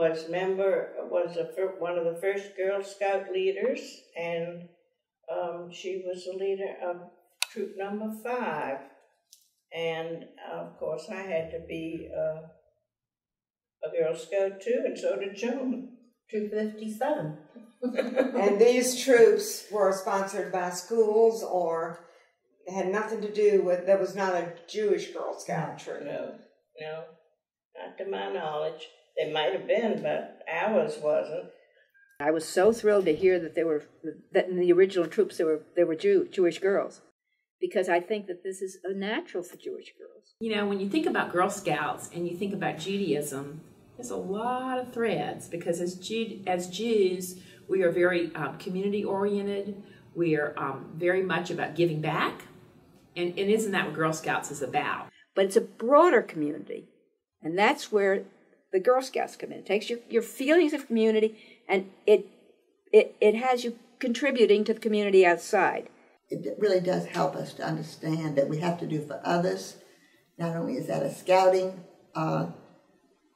was one of the first Girl Scout leaders, and she was the leader of troop number 5. And of course, I had to be a Girl Scout too, and so did Joan. 257. And these troops were sponsored by schools or had nothing to do with, there was not a Jewish Girl Scout troop. No, not to my knowledge. They might have been, but ours wasn't. I was so thrilled to hear that in the original troops there were Jewish girls, because I think that this is a natural for Jewish girls. You know, when you think about Girl Scouts and you think about Judaism, there's a lot of threads, because as Jews, we are very community-oriented. We are very much about giving back, and isn't that what Girl Scouts is about? But it's a broader community, and that's where the Girl Scouts come in. It takes your feelings of community, and it has you contributing to the community outside. It really does help us to understand that we have to do for others. Not only is that a scouting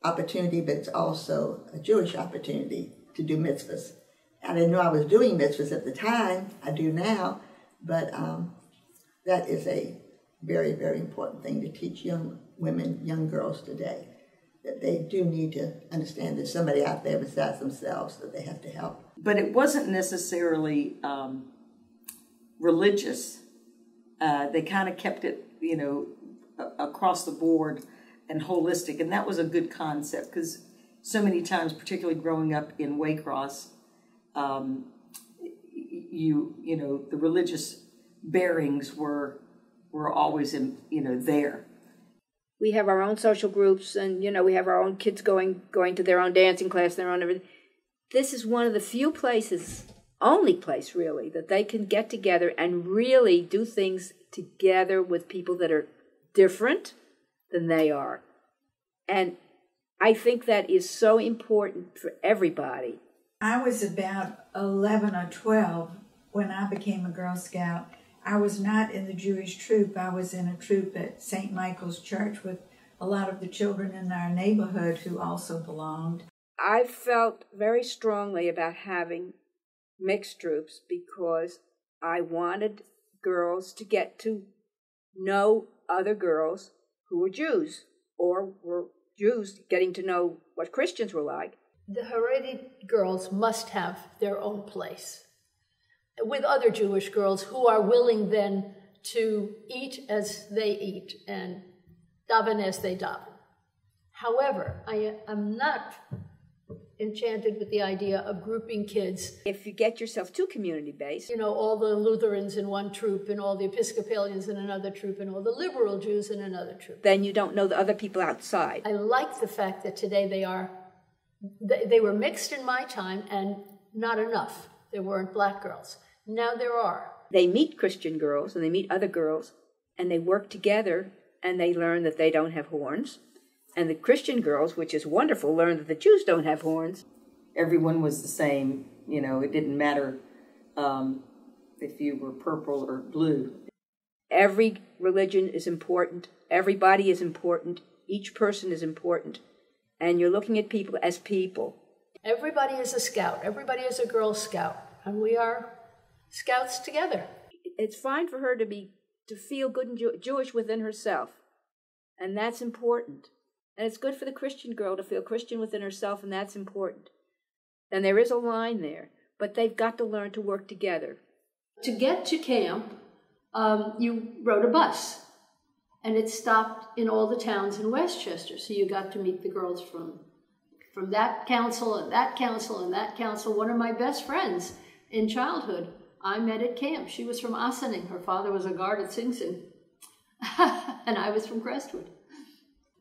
opportunity, but it's also a Jewish opportunity to do mitzvahs. I didn't know I was doing mitzvahs at the time. I do now, but that is a very, very important thing to teach young women, young girls today, that they do need to understand there's somebody out there besides themselves that they have to help. But it wasn't necessarily religious. They kind of kept it, across the board and holistic, and that was a good concept, because so many times, particularly growing up in Waycross, the religious bearings were always there. We have our own social groups, and we have our own kids going to their own dancing class, their own everything. This is one of the few places, only place really, that they can get together and really do things together with people that are different than they are. And I think that is so important for everybody. I was about 11 or 12 when I became a Girl Scout. I was not in the Jewish troop. I was in a troop at St. Michael's Church with a lot of the children in our neighborhood who also belonged. I felt very strongly about having mixed troops because I wanted girls to get to know other girls who were Jews, or were Jews getting to know what Christians were like. The Haredi girls must have their own place with other Jewish girls who are willing then to eat as they eat and daven as they daven. However, I am not enchanted with the idea of grouping kids. If you get yourself too community-based, all the Lutherans in one troop and all the Episcopalians in another troop and all the liberal Jews in another troop, then you don't know the other people outside. I like the fact that today they were mixed in my time, and not enough. There weren't black girls. Now there are. They meet Christian girls and they meet other girls, and they work together, and they learn that they don't have horns. And the Christian girls, which is wonderful, learn that the Jews don't have horns. Everyone was the same. It didn't matter if you were purple or blue. Every religion is important. Everybody is important. Each person is important. And you're looking at people as people. Everybody is a scout. Everybody is a Girl Scout. And we are scouts together. It's fine for her to feel good and Jewish within herself. And that's important. And it's good for the Christian girl to feel Christian within herself, and that's important. And there is a line there, but they've got to learn to work together. To get to camp, you rode a bus, and it stopped in all the towns in Westchester. So you got to meet the girls from that council and that council and that council. One of my best friends in childhood, I met at camp. She was from Ossining. Her father was a guard at Sing Sing. And I was from Crestwood.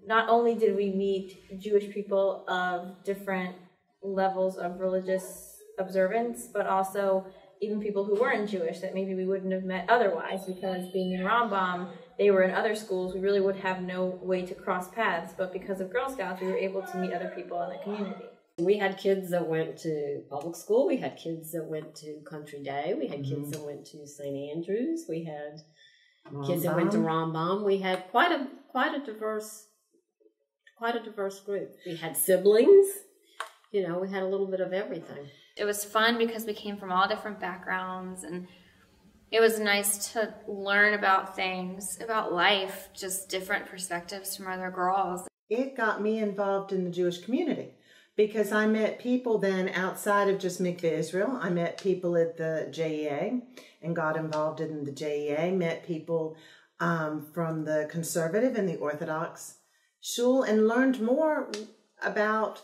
Not only did we meet Jewish people of different levels of religious observance, but also even people who weren't Jewish that maybe we wouldn't have met otherwise, because being in Rambam, they were in other schools, we really would have no way to cross paths, but because of Girl Scouts, we were able to meet other people in the community. We had kids that went to public school, we had kids that went to Country Day, we had kids that went to St. Andrews, we had kids that went to Rambam. We had quite a diverse group. We had siblings, You know, we had a little bit of everything. It was fun because we came from all different backgrounds, and it was nice to learn about things, about life, just different perspectives from other girls. It got me involved in the Jewish community because I met people then outside of just Mikveh Israel. I met people at the JEA and got involved in the JEA, met people from the conservative and the Orthodox shul, and learned more about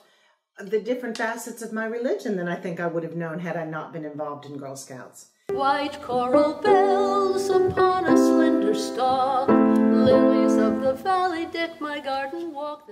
the different facets of my religion than I think I would have known had I not been involved in Girl Scouts. White coral bells upon a slender stalk, lilies of the valley deck my garden walk.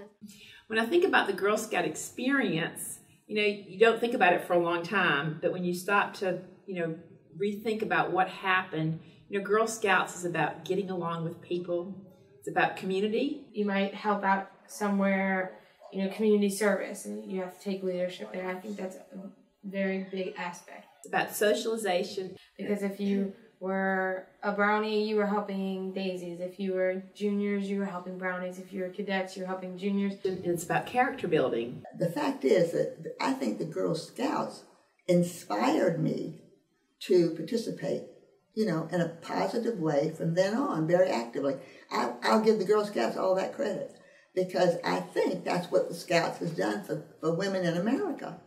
When I think about the Girl Scout experience, you know, you don't think about it for a long time, but when you stop to, you know, rethink about what happened, you know, Girl Scouts is about getting along with people. It's about community. You might help out somewhere, you know, community service, and you have to take leadership there. I think that's a very big aspect. It's about socialization. Because if you were a brownie, you were helping daisies. If you were juniors, you were helping brownies. If you were cadets, you were helping juniors. And it's about character building. The fact is that I think the Girl Scouts inspired me to participate, you know, in a positive way from then on, very actively. I'll give the Girl Scouts all that credit because I think that's what the Scouts has done for women in America.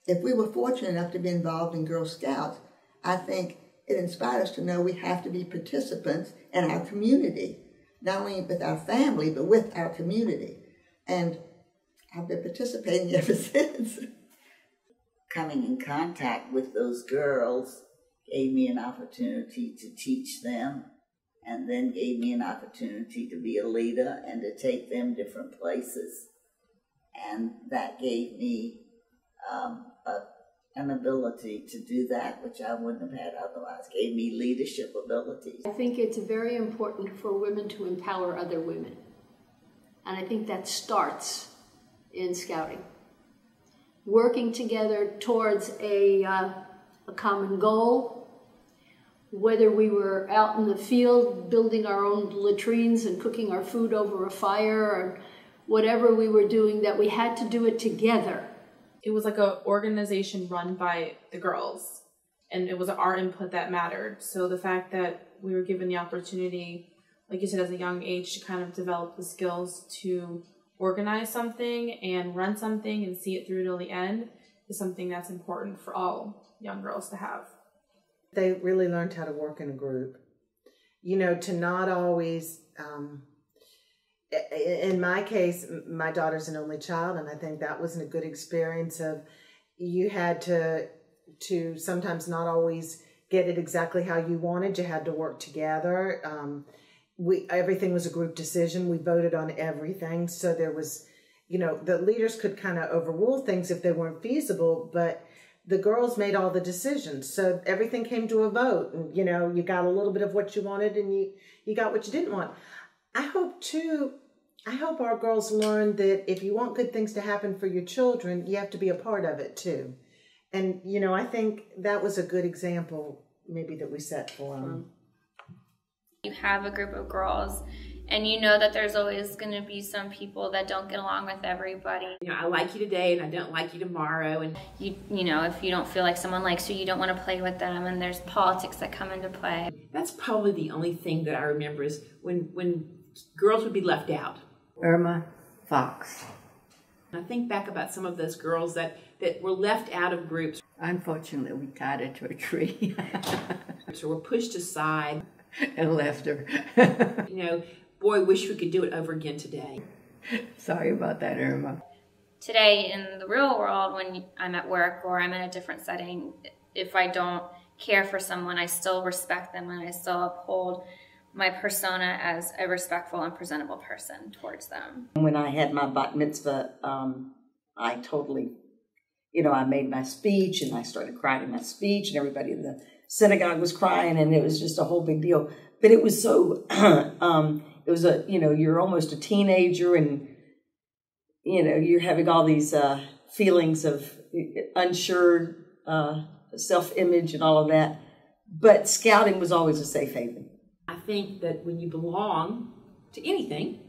If we were fortunate enough to be involved in Girl Scouts, I think it inspired us to know we have to be participants in our community, not only with our family, but with our community. And I've been participating ever since. Coming in contact with those girls gave me an opportunity to teach them, and then gave me an opportunity to be a leader and to take them different places. And that gave me an ability to do that, which I wouldn't have had otherwise. Gave me leadership abilities. I think it's very important for women to empower other women. And I think that starts in scouting. Working together towards a common goal, whether we were out in the field building our own latrines and cooking our food over a fire, or whatever we were doing, that we had to do it together. It was like an organization run by the girls, and it was our input that mattered. So the fact that we were given the opportunity, like you said, as a young age, to kind of develop the skills to organize something and run something and see it through till the end is something that's important for all young girls to have. They really learned how to work in a group. You know, to not always, in my case, my daughter's an only child, and I think that wasn't a good experience of, you had to sometimes not always get it exactly how you wanted. You had to work together. Everything was a group decision. We voted on everything. So there was, you know, the leaders could kind of overrule things if they weren't feasible, but the girls made all the decisions. So everything came to a vote, and, you know, you got a little bit of what you wanted and you got what you didn't want. I hope our girls learn that if you want good things to happen for your children, you have to be a part of it too. And, you know, I think that was a good example maybe that we set for them. You have a group of girls, and you know that there's always going to be some people that don't get along with everybody. You know, I like you today and I don't like you tomorrow. And you know, if you don't feel like someone likes you, you don't want to play with them, and there's politics that come into play. That's probably the only thing that I remember is when girls would be left out. Irma Fox. I think back about some of those girls that were left out of groups. Unfortunately, we tied her to a tree. Or were pushed aside. And left her. You know, boy, wish we could do it over again today. Sorry about that, Irma. Today, in the real world, when I'm at work or I'm in a different setting, if I don't care for someone, I still respect them and I still uphold my persona as a respectful and presentable person towards them. When I had my bat mitzvah, I totally, you know, I made my speech and I started crying in my speech, and everybody in the synagogue was crying, and it was just a whole big deal. But it was so, it was you know, you're almost a teenager, and, you know, you're having all these feelings of unsure self-image and all of that. But scouting was always a safe haven. I think that when you belong to anything,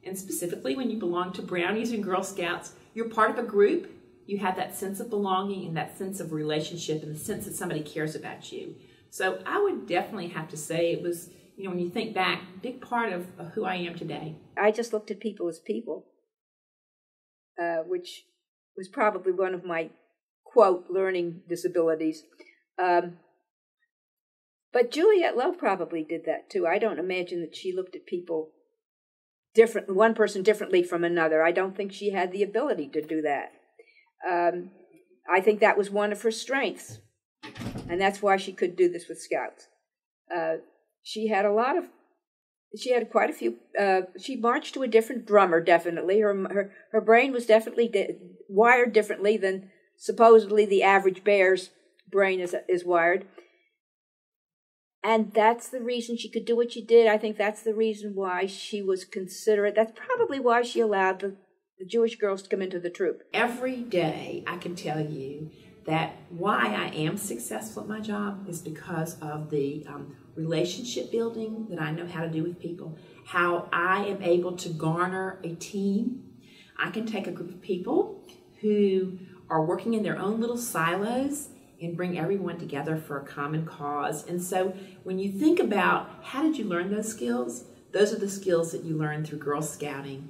and specifically when you belong to Brownies and Girl Scouts, you're part of a group. you have that sense of belonging and that sense of relationship and the sense that somebody cares about you. So I would definitely have to say it was, you know, when you think back, a big part of who I am today. I just looked at people as people, which was probably one of my, quote, learning disabilities. But Juliette Love probably did that too. I don't imagine that she looked at people different, one person differently from another. I don't think she had the ability to do that. I think that was one of her strengths, and that's why she could do this with Scouts. She had quite a few. She marched to a different drummer, definitely. Her brain was definitely wired differently than supposedly the average bear's brain is wired. And that's the reason she could do what she did. I think that's the reason why she was considerate. That's probably why she allowed the Jewish girls to come into the troop. Every day I can tell you that why I am successful at my job is because of the relationship building that I know how to do with people, how I am able to garner a team. I can take a group of people who are working in their own little silos and bring everyone together for a common cause. And so when you think about how did you learn those skills, those are the skills that you learn through Girl Scouting.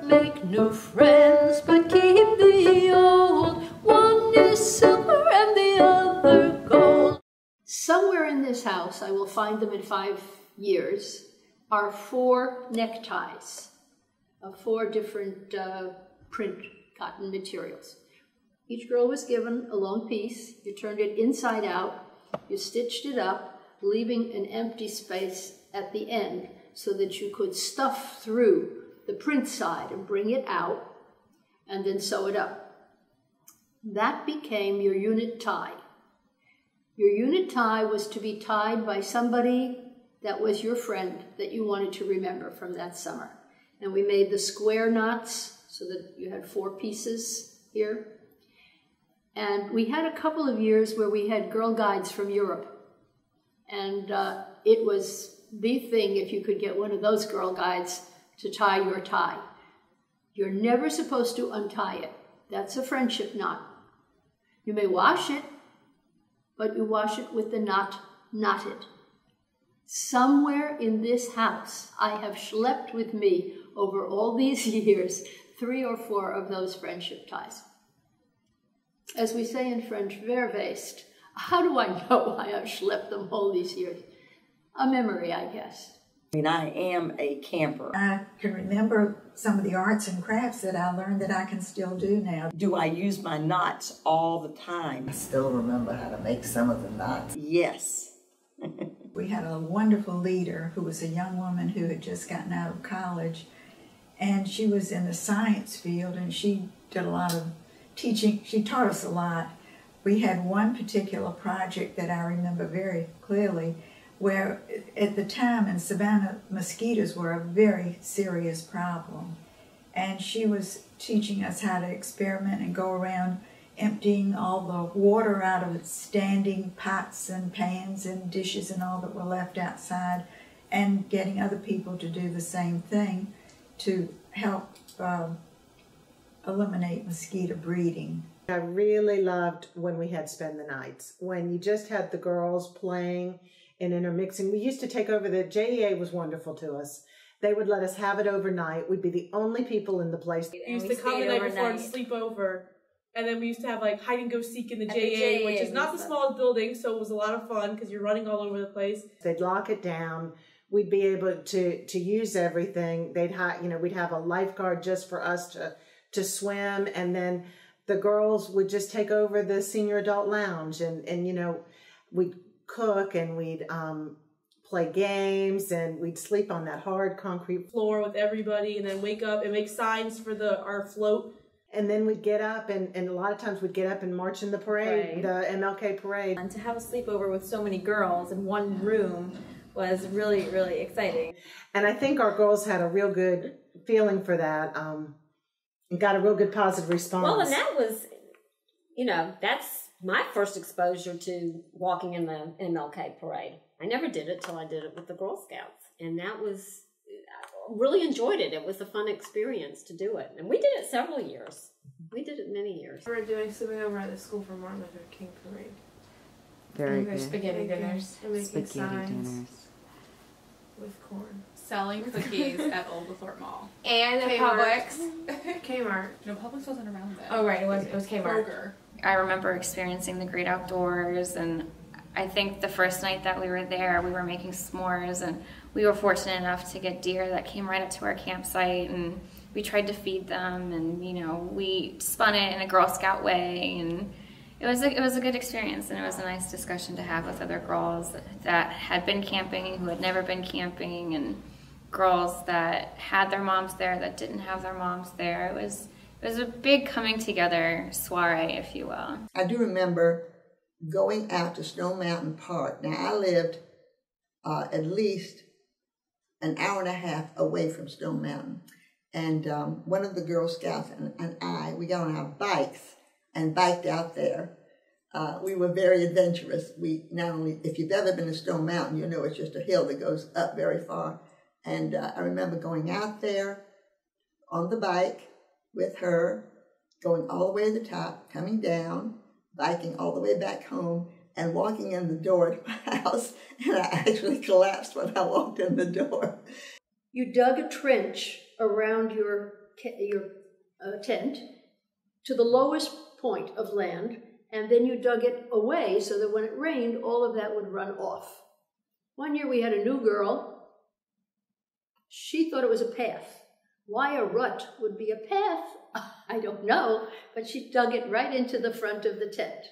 Make new friends, but keep the old. One is silver and the other gold. Somewhere in this house, I will find them in 5 years, are 4 neckties of 4 different print cotton materials. Each girl was given a long piece. You turned it inside out. You stitched it up, leaving an empty space at the end so that you could stuff through the print side and bring it out and then sew it up. That became your unit tie. Your unit tie was to be tied by somebody that was your friend that you wanted to remember from that summer. And we made the square knots so that you had 4 pieces here. And we had a couple of years where we had girl guides from Europe. And it was the thing if you could get one of those girl guides to tie your tie. You're never supposed to untie it. That's a friendship knot. You may wash it, but you wash it with the knot knotted. Somewhere in this house, I have schlepped with me over all these years 3 or 4 of those friendship ties. As we say in French, verweest. How do I know I have schlepped them all these years? A memory, I guess. I mean, I am a camper. I can remember some of the arts and crafts that I learned that I can still do now. Do I use my knots all the time? I still remember how to make some of the knots. Yes. We had a wonderful leader who was a young woman who had just gotten out of college, and she was in the science field, and she did a lot of teaching. She taught us a lot. We had one particular project that I remember very clearly where at the time in Savannah, mosquitoes were a very serious problem. And she was teaching us how to experiment and go around emptying all the water out of standing pots and pans and dishes and all that were left outside, and getting other people to do the same thing to help eliminate mosquito breeding. I really loved when we had spend the nights, when you just had the girls playing and intermixing. We used to take over the JEA was wonderful to us. They would let us have it overnight. We'd be the only people in the place. We used to come the night before and sleep over. And then we used to have like hide and go seek in the JA, which is not the smallest building, so it was a lot of fun because you're running all over the place. They'd lock it down. We'd be able to use everything. They'd we'd have a lifeguard just for us to swim, and then the girls would just take over the senior adult lounge, and we'd cook and we'd play games, and we'd sleep on that hard concrete floor with everybody, and then wake up and make signs for our float. And then we'd get up, and a lot of times we'd get up and march in the parade, the MLK parade. And to have a sleepover with so many girls in one room was really, really exciting. And I think our girls had a real good feeling for that, and got a real good positive response. Well, and that was, that's my first exposure to walking in the MLK parade. I never did it till I did it with the Girl Scouts. And that was, really enjoyed it. It was a fun experience to do it. And we did it several years. We did it many years. We were doing sleeping over at the school for Martin Luther King parade. Very good. Spaghetti dinners. And making signs with corn. Selling cookies at Oglethorpe Mall. And Publix. Kmart. No, Publix wasn't around then. Oh, right. It was Kmart. Kroger. I remember experiencing the great outdoors, and I think the first night that we were there, we were making s'mores, and we were fortunate enough to get deer that came right up to our campsite, and we tried to feed them, and we spun it in a Girl Scout way, and it was a good experience, and it was a nice discussion to have with other girls that had been camping, who had never been camping, and girls that had their moms there that didn't have their moms there. It was a big coming together soiree, if you will. I do remember going out to Snow Mountain Park. Now, I lived at least an hour and a half away from Snow Mountain. And one of the Girl Scouts and I, we got on our bikes and biked out there. We were very adventurous. We not only, if you've ever been to Snow Mountain, you know it's just a hill that goes up very far. And I remember going out there on the bike with her, going all the way to the top, coming down, biking all the way back home, and walking in the door to my house. And I actually collapsed when I walked in the door. You dug a trench around your tent to the lowest point of land, and then you dug it away so that when it rained, all of that would run off. One year we had a new girl. She thought it was a path. Why a rut would be a path, I don't know, but she dug it right into the front of the tent.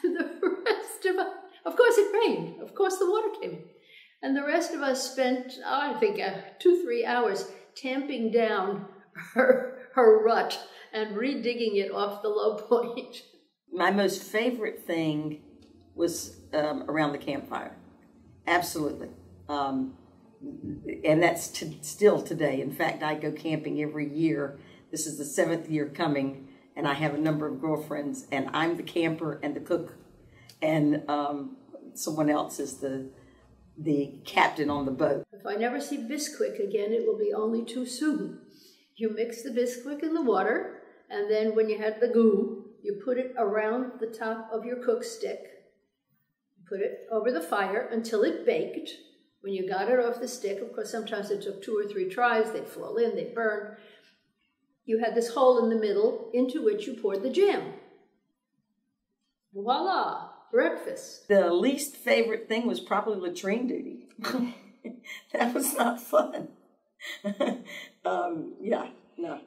And the rest of us, of course it rained, of course the water came in. And the rest of us spent, I think, 2-3 hours tamping down her rut and redigging it off the low point. My most favorite thing was around the campfire. Absolutely. And that's still today. In fact, I go camping every year. This is the 7th year coming, and I have a number of girlfriends, and I'm the camper and the cook, and someone else is the captain on the boat. If I never see Bisquick again, it will be only too soon. You mix the Bisquick in the water, and then when you had the goo, you put it around the top of your cook stick, put it over the fire until it baked. When you got it off the stick, of course, sometimes it took 2 or 3 tries, they'd fall in, they'd burn. You had this hole in the middle into which you poured the jam. Voila, breakfast. The least favorite thing was probably latrine duty. That was not fun. Yeah, no.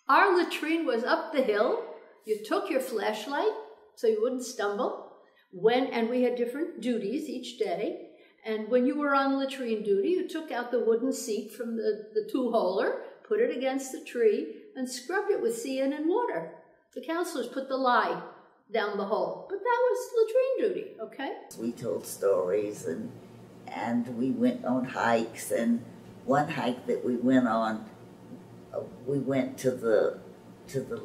Our latrine was up the hill. You took your flashlight so you wouldn't stumble. And we had different duties each day. And when you were on latrine duty, you took out the wooden seat from the two-holer, put it against the tree, and scrubbed it with CN and water. The counselors put the lye down the hole. But that was latrine duty, okay? We told stories and we went on hikes, and one hike that we went on, we went to the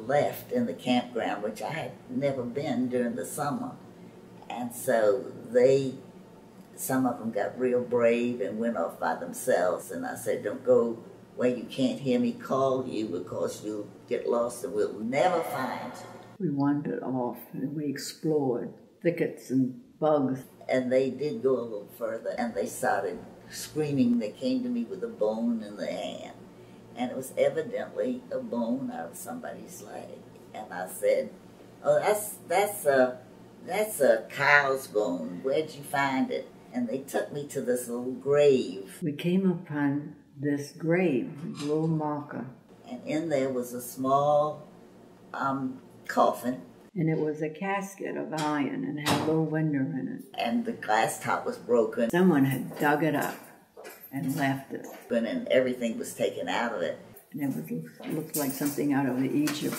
left in the campground, which I had never been during the summer. And so some of them got real brave and went off by themselves. And I said, don't go where you can't hear me call you, because you'll get lost and we'll never find you. We wandered off and we explored thickets and bugs. And they did go a little further, and they started screaming. They came to me with a bone in their hand. And it was evidently a bone out of somebody's leg. And I said, oh, that's a cow's bone. Where'd you find it? And they took me to this little grave. We came upon this grave, a little marker. And in there was a small coffin. And it was a casket of iron and had a little window in it. And the glass top was broken. Someone had dug it up and left it. And everything was taken out of it. And it looked like something out of the Egypt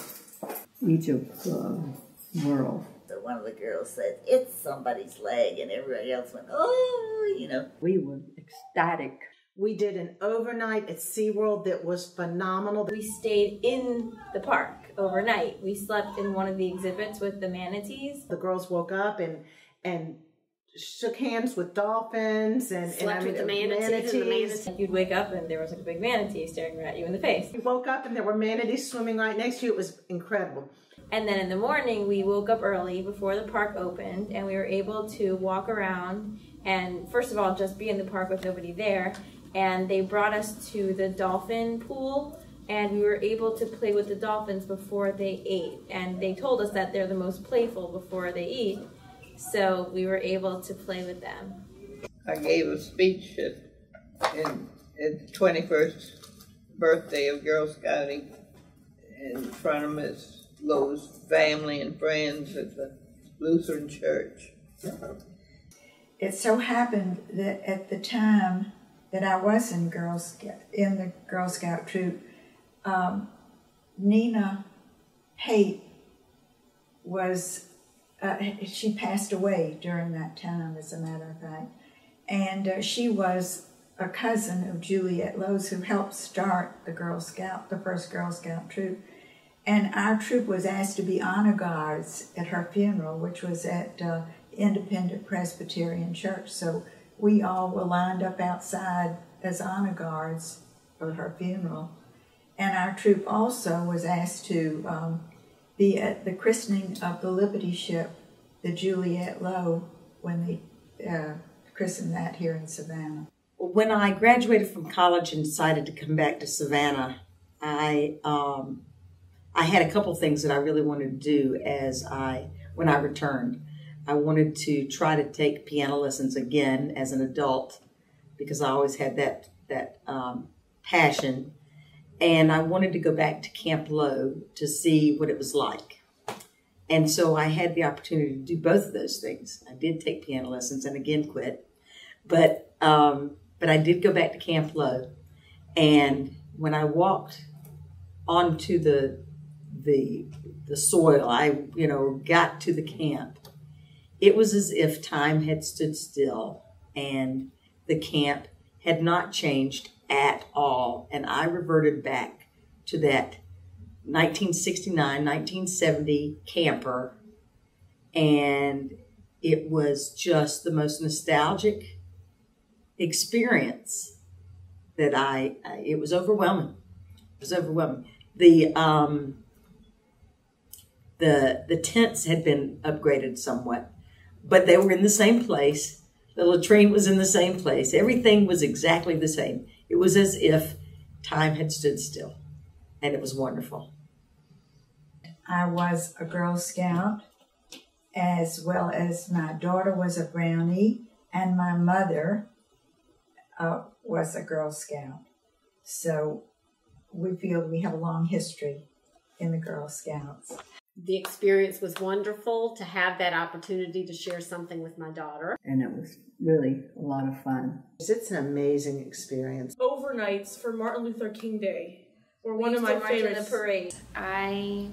world. So one of the girls said, it's somebody's leg, and everybody else went, oh, you know. We were ecstatic. We did an overnight at SeaWorld that was phenomenal. We stayed in the park overnight. We slept in one of the exhibits with the manatees. The girls woke up and shook hands with dolphins and Slept with the manatees. You'd wake up and there was like a big manatee staring at you in the face. You woke up and there were manatees swimming right next to you. It was incredible. And then in the morning, we woke up early before the park opened, and we were able to walk around and, first of all, just be in the park with nobody there. And they brought us to the dolphin pool, and we were able to play with the dolphins before they ate. And they told us that they're the most playful before they eat. So we were able to play with them. I gave a speech at the 21st birthday of Girl Scouting in front of Miss Lowe's family and friends at the Lutheran Church. It so happened that at the time that I was in the Girl Scout troop, Nina Haight was she passed away during that time, as a matter of fact. And she was a cousin of Juliet Lowe's, who helped start the first Girl Scout troop. And our troop was asked to be honor guards at her funeral, which was at Independent Presbyterian Church. So we all were lined up outside as honor guards for her funeral. And our troop also was asked to be at the christening of the Liberty ship, the Juliet Lowe, when they christened that here in Savannah. When I graduated from college and decided to come back to Savannah, I had a couple things that I really wanted to do when I returned. I wanted to try to take piano lessons again as an adult, because I always had that passion. And I wanted to go back to Camp Lowe to see what it was like. And so I had the opportunity to do both of those things. I did take piano lessons and again quit. But I did go back to Camp Lowe. And when I walked onto the soil, I got to the camp, it was as if time had stood still and the camp had not changed at all. And I reverted back to that 1969, 1970 camper. And it was just the most nostalgic experience that it was overwhelming. It was overwhelming. The tents had been upgraded somewhat, but they were in the same place. The latrine was in the same place. Everything was exactly the same. It was as if time had stood still, and it was wonderful. I was a Girl Scout, as well as my daughter was a Brownie, and my mother was a Girl Scout. So we feel we have a long history in the Girl Scouts. The experience was wonderful to have that opportunity to share something with my daughter. And it was really a lot of fun. It's an amazing experience. Overnights for Martin Luther King Day were one of my favorites. In the parade. I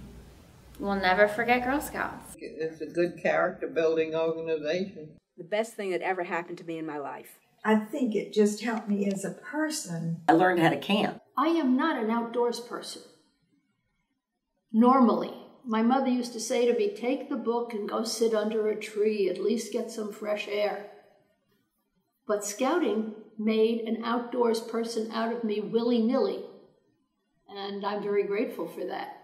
will never forget Girl Scouts. It's a good character building organization. The best thing that ever happened to me in my life. I think it just helped me as a person. I learned how to camp. I am not an outdoors person. Normally, my mother used to say to me, take the book and go sit under a tree, at least get some fresh air. But scouting made an outdoors person out of me willy-nilly, and I'm very grateful for that.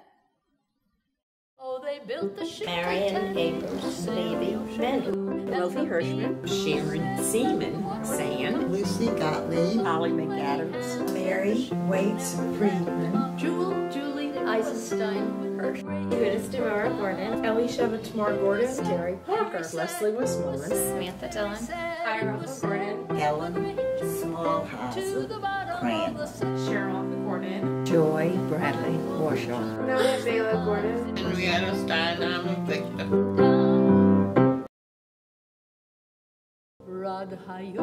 Oh, they built the ship. Marion Gapers, Davy Benton, Sophie Hirschman, Sharon Seaman, Sand, Lucy Gottlieb, Holly McAdams, Mary Waits Friedman, Jewel, Julie Eisenstein, Hirsch. Judith Demora Gordon, Ellie Shevatmore Gordon, Terry Parker, Leslie Westmoreland, Samantha Dillon, Ira Gordon, Helen Smallhouse Cran, Cheryl Gordon, Joy Bradley Warshaw. Nona Bela Gordon, Henrietta Stein, I'm a victim. Rad hayom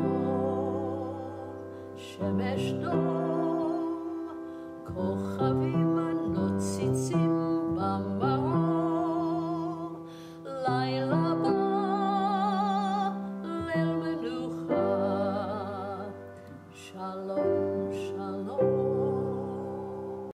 shemesh dom kochavim